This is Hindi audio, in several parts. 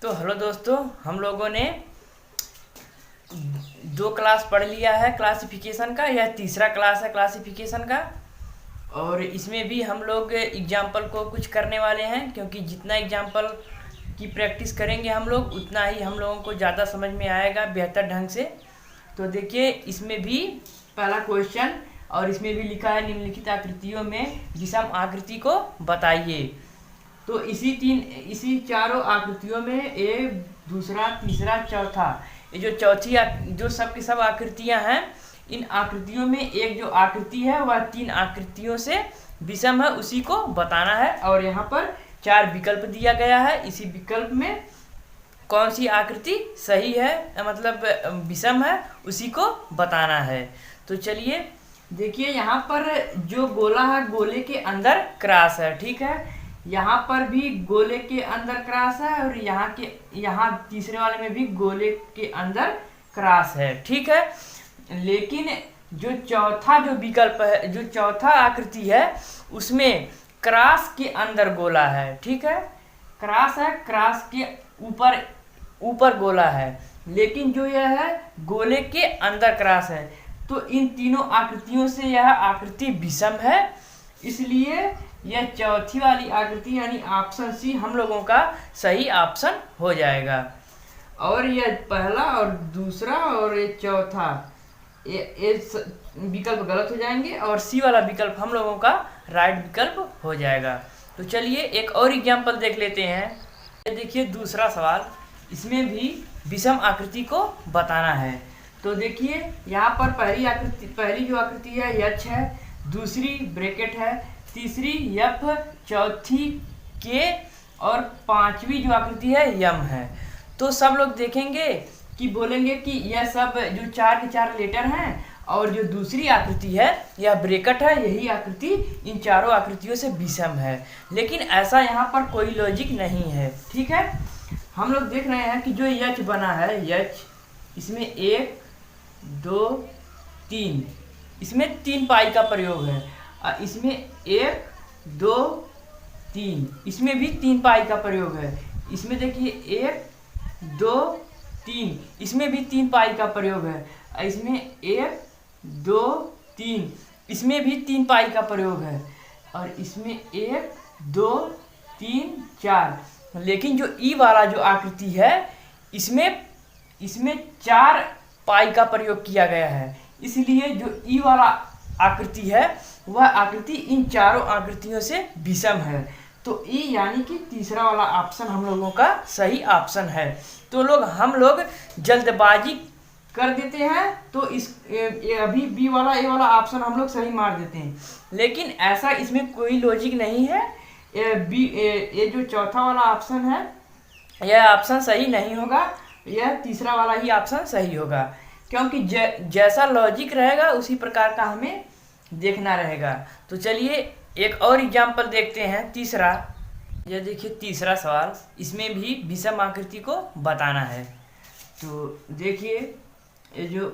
तो हेलो दोस्तों, हम लोगों ने दो क्लास पढ़ लिया है क्लासिफिकेशन का। यह तीसरा क्लास है क्लासिफिकेशन का। और इसमें भी हम लोग एग्जाम्पल को कुछ करने वाले हैं, क्योंकि जितना एग्जाम्पल की प्रैक्टिस करेंगे हम लोग उतना ही हम लोगों को ज़्यादा समझ में आएगा बेहतर ढंग से। तो देखिए, इसमें भी पहला क्वेश्चन और इसमें भी लिखा है निम्नलिखित आकृतियों में विषम आकृति को बताइए। तो इसी चारों आकृतियों में एक, दूसरा, तीसरा, चौथा, ये जो चौथी जो सब की सब आकृतियां हैं, इन आकृतियों में एक जो आकृति है वह तीन आकृतियों से विषम है, उसी को बताना है। और यहाँ पर चार विकल्प दिया गया है। इसी विकल्प में कौन सी आकृति सही है, मतलब विषम है, उसी को बताना है। तो चलिए देखिए, यहाँ पर जो गोला है गोले के अंदर क्रॉस है, ठीक है। यहाँ पर भी गोले के अंदर क्रॉस है और यहाँ तीसरे वाले में भी गोले के अंदर क्रॉस है, ठीक है। लेकिन जो चौथा जो विकल्प है, जो चौथा आकृति है, उसमें क्रॉस के अंदर गोला है, ठीक है। क्रॉस है, क्रॉस के ऊपर गोला है, लेकिन जो यह है गोले के अंदर क्रॉस है। तो इन तीनों आकृतियों से यह आकृति विषम है, इसलिए यह चौथी वाली आकृति यानी ऑप्शन सी हम लोगों का सही ऑप्शन हो जाएगा। और यह पहला और दूसरा और ये चौथा ये विकल्प गलत हो जाएंगे और सी वाला विकल्प हम लोगों का राइट विकल्प हो जाएगा। तो चलिए एक और एग्जाम्पल देख लेते हैं। ये देखिए दूसरा सवाल, इसमें भी विषम आकृति को बताना है। तो देखिए यहाँ पर पहली जो आकृति है यक्ष है, दूसरी ब्रैकेट है, तीसरी यफ, चौथी के और पांचवी जो आकृति है यम है। तो सब लोग देखेंगे कि बोलेंगे कि यह सब जो चार के चार लेटर हैं और जो दूसरी आकृति है यह ब्रैकेट है, यही आकृति इन चारों आकृतियों से विषम है। लेकिन ऐसा यहाँ पर कोई लॉजिक नहीं है, ठीक है। हम लोग देख रहे हैं कि जो यच बना है, यच, इसमें 1 2 3, इसमें 3 पाई का प्रयोग है। इसमें 1 2 3, इसमें भी 3 पाई का प्रयोग है। इसमें देखिए 1 2 3, इसमें भी 3 पाई का प्रयोग है। इसमें 1 2 3, इसमें भी 3 पाई का प्रयोग है। और इसमें 1 2 3 4, लेकिन जो ई वाला जो आकृति है इसमें 4 पाई का प्रयोग किया गया है, इसलिए जो ई वाला आकृति है वह आकृति इन चारों आकृतियों से विषम है। तो ई यानी कि तीसरा वाला ऑप्शन हम लोगों का सही ऑप्शन है। तो हम लोग जल्दबाजी कर देते हैं, तो अभी बी वाला ए वाला ऑप्शन हम लोग सही मार देते हैं, लेकिन ऐसा इसमें कोई लॉजिक नहीं है। ये जो चौथा वाला ऑप्शन है यह ऑप्शन सही नहीं होगा, यह तीसरा वाला ही ऑप्शन सही होगा, क्योंकि जैसा लॉजिक रहेगा उसी प्रकार का हमें देखना रहेगा। तो चलिए एक और एग्जाम्पल देखते हैं, तीसरा। यह देखिए तीसरा सवाल, इसमें भी विषम आकृति को बताना है। तो देखिए ये जो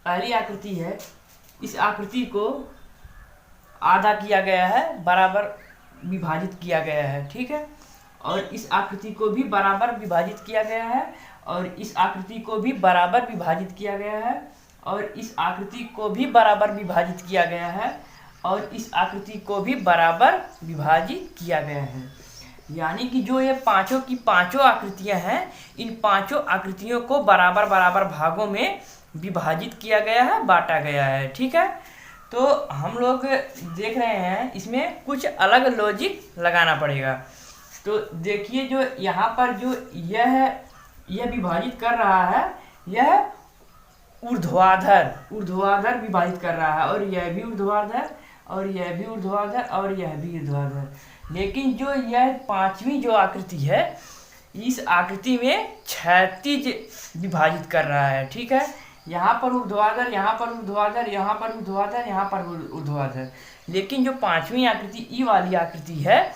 पहली आकृति है, इस आकृति को आधा किया गया है, बराबर विभाजित किया गया है, ठीक है। और इस आकृति को भी बराबर विभाजित किया गया है, और इस आकृति को भी बराबर विभाजित किया गया है, और इस आकृति को भी बराबर विभाजित किया गया है, और इस आकृति को भी बराबर विभाजित किया गया है। यानी कि जो ये पांचों की पांचों आकृतियां हैं, इन पांचों आकृतियों को बराबर बराबर भागों में विभाजित किया गया है, बांटा गया है, ठीक है। तो हम लोग देख रहे हैं इसमें कुछ अलग लॉजिक लगाना पड़ेगा। तो देखिए जो यहाँ पर जो यह विभाजित कर रहा है, यह ऊर्ध्वाधर विभाजित कर रहा है, और यह भी ऊर्ध्वाधर, और यह भी ऊर्ध्वाधर, और यह भी ऊर्ध्वाधर। लेकिन जो यह पांचवी जो आकृति है, इस आकृति में क्षैतिज विभाजित कर रहा है, ठीक है। यहाँ पर ऊर्ध्वाधर, यहाँ पर ऊर्ध्वाधर, यहाँ पर ऊर्ध्वाधर, यहाँ पर ऊर्ध्वाधर। लेकिन जो पांचवी आकृति ई वाली आकृति है,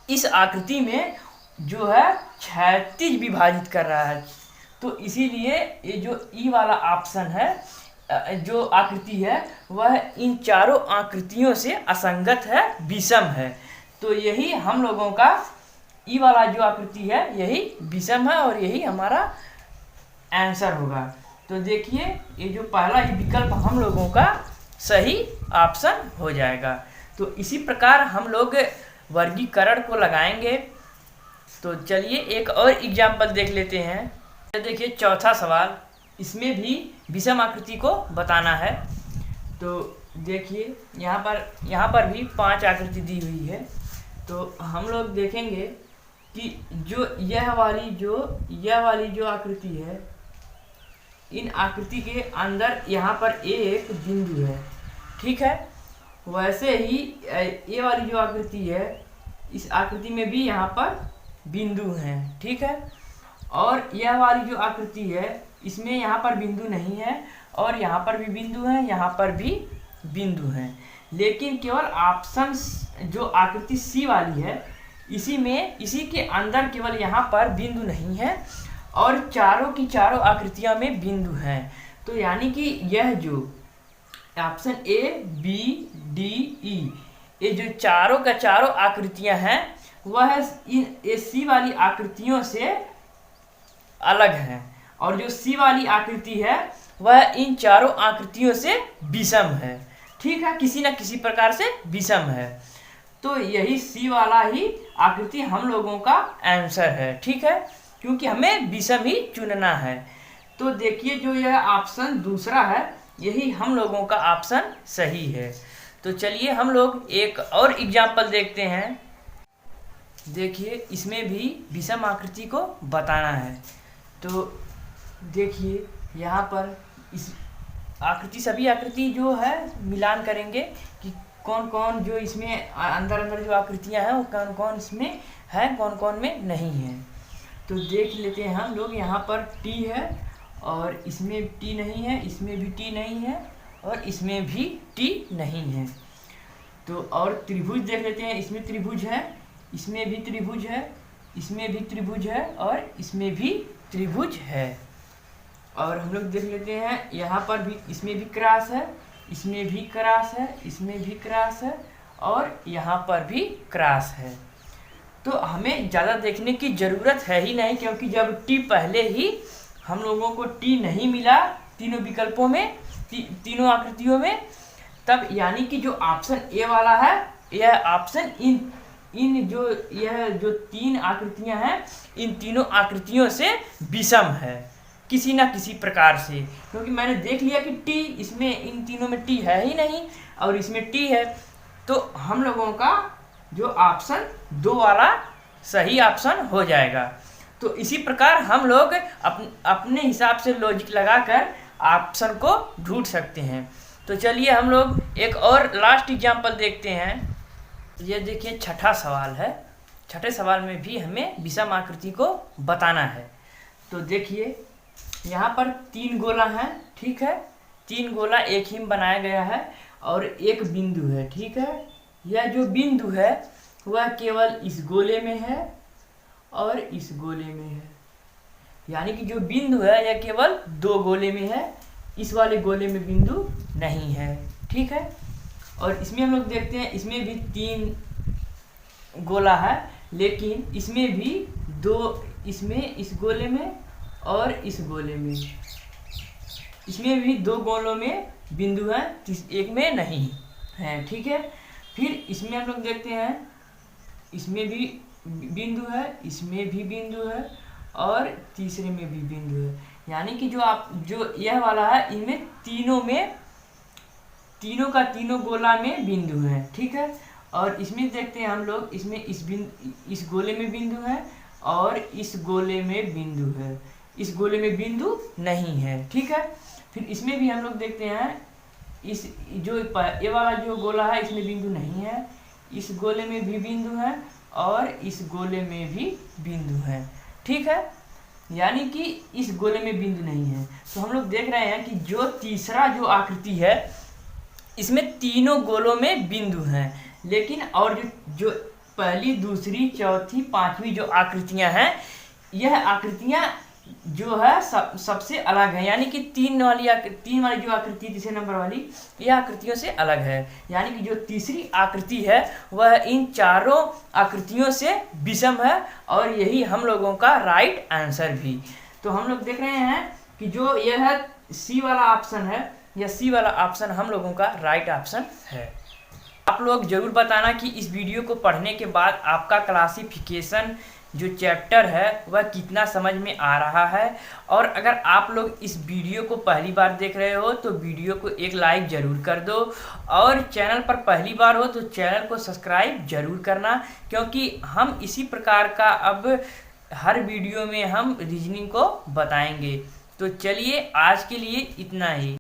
इस आकृति में जो है क्षैतिज विभाजित कर रहा है। तो इसीलिए ये जो ई वाला ऑप्शन है, जो आकृति है, वह इन चारों आकृतियों से असंगत है, विषम है। तो यही हम लोगों का ई वाला जो आकृति है यही विषम है और यही हमारा आंसर होगा। तो देखिए ये जो पहला ही विकल्प हम लोगों का सही ऑप्शन हो जाएगा। तो इसी प्रकार हम लोग वर्गीकरण को लगाएंगे। तो चलिए एक और एग्जाम्पल देख लेते हैं। देखिए चौथा सवाल, इसमें भी विषम आकृति को बताना है। तो देखिए यहाँ पर भी 5 आकृति दी हुई है। तो हम लोग देखेंगे कि जो यह वाली जो आकृति है, इन आकृति के अंदर यहाँ पर एक बिंदु है, ठीक है। वैसे ही ये वाली जो आकृति है, इस आकृति में भी यहाँ पर बिंदु हैं, ठीक है। और यह वाली जो आकृति है, इसमें यहाँ पर बिंदु नहीं है और यहाँ पर भी बिंदु है, यहाँ पर भी बिंदु हैं। लेकिन केवल ऑप्शन जो आकृति सी वाली है, इसी के अंदर केवल यहाँ पर बिंदु नहीं है और चारों की चारों आकृतियाँ में बिंदु हैं। तो यानी कि यह जो option A B D E, ये जो चारों का चारों आकृतियाँ हैं वह इन सी वाली आकृतियों से अलग हैं और जो सी वाली आकृति है वह इन चारों आकृतियों से विषम है, ठीक है, किसी न किसी प्रकार से विषम है। तो यही सी वाला ही आकृति हम लोगों का आंसर है, ठीक है, क्योंकि हमें विषम ही चुनना है। तो देखिए जो यह ऑप्शन दूसरा है, यही हम लोगों का ऑप्शन सही है। तो चलिए हम लोग एक और एग्जाम्पल देखते हैं। देखिए इसमें भी विषम आकृति को बताना है। तो देखिए यहाँ पर इस आकृति, सभी आकृति जो है मिलान करेंगे कि कौन कौन जो इसमें अंदर जो आकृतियाँ हैं वो कौन कौन इसमें है, कौन कौन में नहीं है। तो देख लेते हैं हम लोग। यहाँ पर टी है और इसमें टी नहीं है, इसमें भी टी नहीं है और इसमें भी टी नहीं है। तो और त्रिभुज देख लेते हैं। इसमें त्रिभुज है, इसमें भी त्रिभुज है, इसमें भी त्रिभुज है और इसमें भी त्रिभुज है। और हम लोग देख लेते हैं यहाँ पर भी, इसमें भी क्रॉस है, इसमें भी क्रॉस है, इसमें भी क्रॉस है और यहाँ पर भी क्रॉस है। तो हमें ज़्यादा देखने की ज़रूरत है ही नहीं, क्योंकि जब टी पहले ही हम लोगों को टी नहीं मिला तीनों विकल्पों में, तीनों आकृतियों में, तब यानी कि जो ऑप्शन ए वाला है यह ऑप्शन यह जो 3 आकृतियां हैं, इन तीनों आकृतियों से विषम है किसी ना किसी प्रकार से। क्योंकि मैंने देख लिया कि टी इसमें, इन तीनों में टी है ही नहीं और इसमें टी है। तो हम लोगों का जो ऑप्शन 2 वाला सही ऑप्शन हो जाएगा। तो इसी प्रकार हम लोग अपने हिसाब से लॉजिक लगाकर ऑप्शन को ढूंढ सकते हैं। तो चलिए हम लोग एक और लास्ट एग्जांपल देखते हैं। ये देखिए छठा सवाल है। छठे सवाल में भी हमें विषम आकृति को बताना है। तो देखिए यहाँ पर 3 गोला हैं, ठीक है, 3 गोला एक ही में बनाया गया है और एक बिंदु है, ठीक है। यह जो बिंदु है वह केवल इस गोले में है और इस गोले में है। यानी कि जो बिंदु है यह केवल 2 गोले में है, इस वाले गोले में बिंदु नहीं है, ठीक है। और इसमें हम लोग देखते हैं, इसमें भी 3 गोला है, लेकिन इसमें भी 2, इसमें इस गोले में और इस गोले में, इसमें भी 2 गोलों में बिंदु है, एक में नहीं है, ठीक है। फिर इसमें हम लोग देखते हैं, इसमें भी बिंदु है, इसमें भी बिंदु है और तीसरे में भी बिंदु है। यानी कि जो यह वाला है, इनमें तीनों का तीनों गोला में बिंदु है, ठीक है। और इसमें देखते हैं हम लोग, इसमें इस गोले में बिंदु है और इस गोले में बिंदु है, इस गोले में बिंदु नहीं है, ठीक है। फिर इसमें भी हम लोग देखते हैं, इस जो ये वाला जो गोला है इसमें बिंदु नहीं है, इस गोले में भी बिंदु है और इस गोले में भी बिंदु है, ठीक है। यानी कि इस गोले में बिंदु नहीं है। तो हम लोग देख रहे हैं कि जो तीसरा जो आकृति है इसमें तीनों गोलों में बिंदु हैं, लेकिन और जो पहली, दूसरी, चौथी, 5वीं जो आकृतियां हैं, यह आकृतियां जो है सबसे अलग है, यानी कि तीन वाली जो आकृति तीसरे नंबर वाली, ये आकृतियों से अलग है। यानी कि जो तीसरी आकृति है वह इन चारों आकृतियों से विषम है, और यही हम लोगों का राइट आंसर भी। तो हम लोग देख रहे हैं कि जो यह है सी वाला ऑप्शन है, यह सी वाला ऑप्शन हम लोगों का राइट ऑप्शन है। आप लोग जरूर बताना कि इस वीडियो को पढ़ने के बाद आपका क्लासिफिकेशन जो चैप्टर है वह कितना समझ में आ रहा है। और अगर आप लोग इस वीडियो को पहली बार देख रहे हो तो वीडियो को एक लाइक ज़रूर कर दो, और चैनल पर पहली बार हो तो चैनल को सब्सक्राइब जरूर करना, क्योंकि हम इसी प्रकार का अब हर वीडियो में हम रीजनिंग को बताएंगे। तो चलिए आज के लिए इतना ही।